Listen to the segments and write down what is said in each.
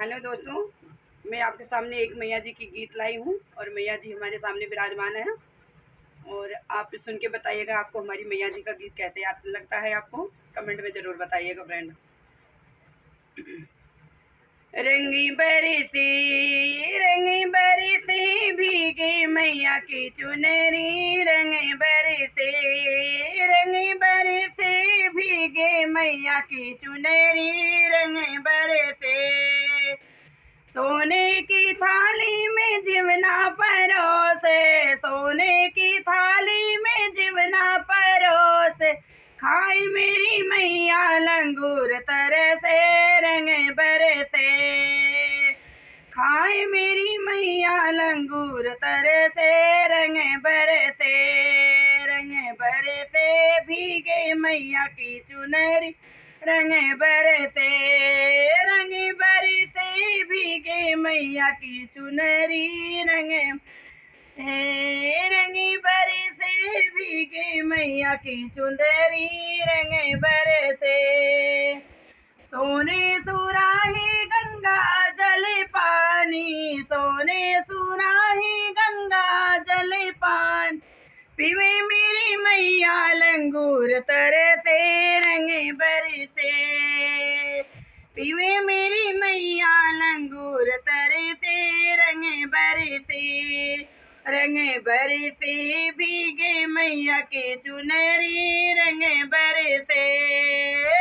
Hello दोस्तों, मैं आपके सामने एक मैया जी की गीत लाई हूँ और मैया जी हमारे सामने विराजमान है। और आप सुन के बताइएगा आपको हमारी मैया जी का गीत कैसे लगता है। आपको कमेंट में ज़रूर बताइएगा फ्रेंड। रंगी बरसी भीगी मैया की चुनरी, रंगी बरसी भीगे मैया की चुनरी, रंग बरसे सोने की थाली में जीवना परोसे, सोने की थाली में जीवना परोसे, खाई मेरी मैया लंगूर तरसे, रंग बरसे, खाए मेरी मैया लंगूर तरसे, रंग बरसे, रंग बरसे भीगे मैया की चुनरी, रंग बरसे, रंग बरसे भीगे मैया की चुनरी, रंग बरसे भीगे मैया की चुनरी, रंग बरसे सोने सुराही गंगा जल पानी, सोने सुराही गंगा जल पानी, पीवे मेरी मैया लंगूर तरसे, रंग बरसे, पीवे मेरी मैया लंगूर तरसे, रंग बरसे, रंग बरसे भीगे मैया के चुनरी, रंग बरसे,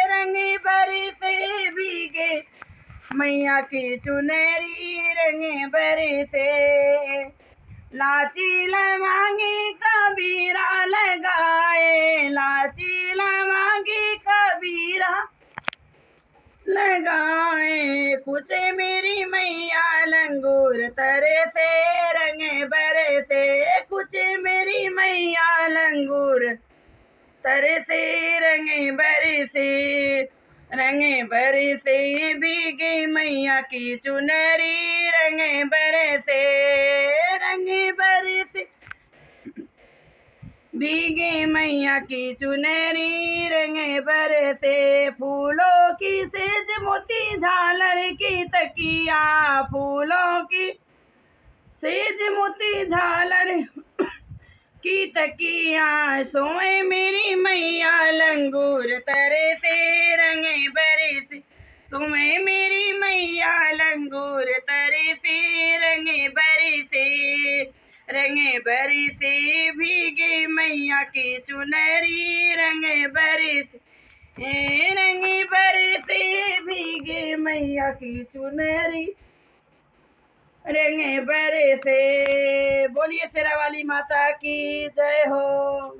रंग बरसे भीगे मैया की चुनरी, रंग बरसे, लाची लवांगी कबीरा लगाए, लाची लवांगी कबीरा लगाए, कुछ मेरी मैया लंगूर तरसे, रंग बरसे, कुछ मेरी मैया लंगूर तरसे, रंग बरसे, रंग बरसे भीगे मैया की चुनरी, रंग बरसे, रंग बरसे भीगे मैया की चुनरी, रंग बरसे, फूलों की सेज मोती झालर की तकिया, फूलों की सेज मोती झालर की तकिया, सोए मेरी मैया लंगूर तरसे, रंग बरसे, सोए मेरी मैया लंगूर तरसे, रंग बरसे, रंग बरसे भीगे मैया की चुनरी, रंग बरसे, रंग बरसे भीगे मैया की चुनरी, रंग बरसे। बोलिए शेरा वाली माता की जय हो।